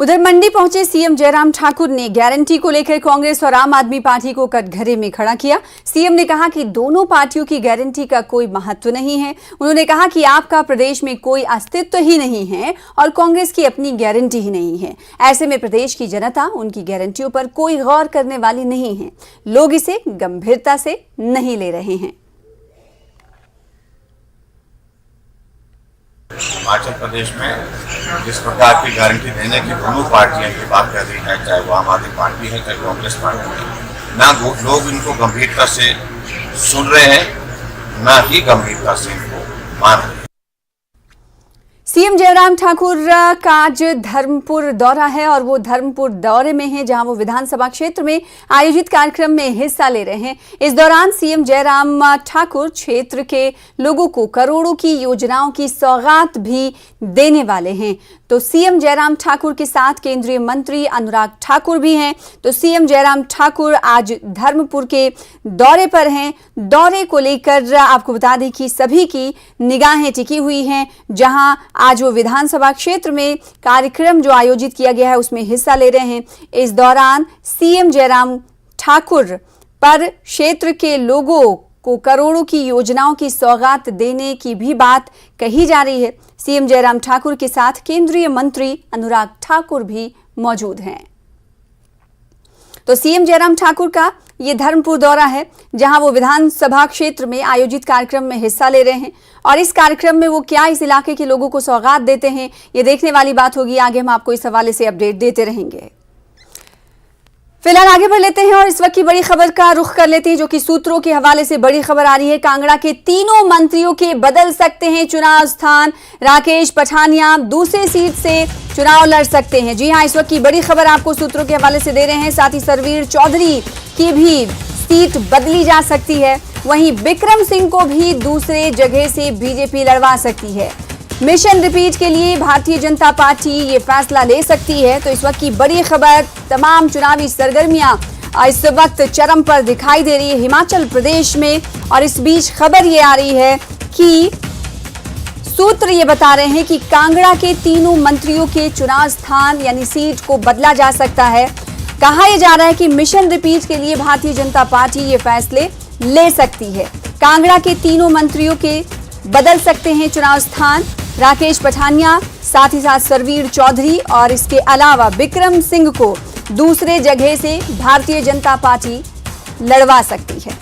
उधर मंडी पहुंचे सीएम जयराम ठाकुर ने गारंटी को लेकर कांग्रेस और आम आदमी पार्टी को कटघरे में खड़ा किया। सीएम ने कहा कि दोनों पार्टियों की गारंटी का कोई महत्व नहीं है। उन्होंने कहा कि आपका प्रदेश में कोई अस्तित्व ही नहीं है और कांग्रेस की अपनी गारंटी ही नहीं है। ऐसे में प्रदेश की जनता उनकी गारंटियों पर कोई गौर करने वाली नहीं है। लोग इसे गंभीरता से नहीं ले रहे हैं। हिमाचल प्रदेश में जिस प्रकार की गारंटी देने की दोनों पार्टियां की बात कर रही है, चाहे वो आम आदमी पार्टी है चाहे कांग्रेस पार्टी है, ना लोग इनको गंभीरता से सुन रहे हैं, ना ही गंभीरता से इनको मान रहे हैं। सीएम जयराम ठाकुर का आज धर्मपुर दौरा है और वो धर्मपुर दौरे में है, जहां वो विधानसभा क्षेत्र में आयोजित कार्यक्रम में हिस्सा ले रहे हैं। इस दौरान सीएम जयराम ठाकुर क्षेत्र के लोगों को करोड़ों की योजनाओं की सौगात भी देने वाले हैं। तो सीएम जयराम ठाकुर के साथ केंद्रीय मंत्री अनुराग ठाकुर भी हैं। तो सीएम जयराम ठाकुर आज धर्मपुर के दौरे पर हैं। दौरे को लेकर आपको बता दें कि सभी की निगाहें टिकी हुई हैं, जहां आज वो विधानसभा क्षेत्र में कार्यक्रम जो आयोजित किया गया है उसमें हिस्सा ले रहे हैं। इस दौरान सीएम जयराम ठाकुर पर क्षेत्र के लोगों को करोड़ों की योजनाओं की सौगात देने की भी बात कही जा रही है। सीएम जयराम ठाकुर के साथ केंद्रीय मंत्री अनुराग ठाकुर भी मौजूद हैं। तो सीएम जयराम ठाकुर का ये धर्मपुर दौरा है, जहां वो विधानसभा क्षेत्र में आयोजित कार्यक्रम में हिस्सा ले रहे हैं और इस कार्यक्रम में वो क्या इस इलाके के लोगों को सौगात देते हैं, ये देखने वाली बात होगी। आगे हम आपको इस हवाले से अपडेट देते रहेंगे। फिलहाल आगे बढ़ लेते हैं और इस वक्त की बड़ी खबर का रुख कर लेते हैं, जो कि सूत्रों के हवाले से बड़ी खबर आ रही है। कांगड़ा के तीनों मंत्रियों के बदल सकते हैं चुनाव स्थान। राकेश पठानिया दूसरी सीट से चुनाव लड़ सकते हैं। जी हां, इस वक्त की बड़ी खबर आपको सूत्रों के हवाले से दे रहे हैं। साथ ही सरवीर चौधरी की भी सीट बदली जा सकती है। वहीं बिक्रम सिंह को भी दूसरे जगह से बीजेपी लड़वा सकती है। मिशन रिपीट के लिए भारतीय जनता पार्टी ये फैसला ले सकती है। तो इस वक्त की बड़ी खबर, तमाम चुनावी सरगर्मियां इस वक्त चरम पर दिखाई दे रही है हिमाचल प्रदेश में। और इस बीच खबर ये आ रही है कि सूत्र ये बता रहे हैं कि कांगड़ा के तीनों मंत्रियों के चुनाव स्थान यानी सीट को बदला जा सकता है। कहा यह जा रहा है कि मिशन रिपीट के लिए भारतीय जनता पार्टी ये फैसले ले सकती है। कांगड़ा के तीनों मंत्रियों के बदल सकते हैं चुनाव स्थान। राकेश पठानिया, साथ ही साथ सरवीर चौधरी और इसके अलावा बिक्रम सिंह को दूसरे जगह से भारतीय जनता पार्टी लड़वा सकती है।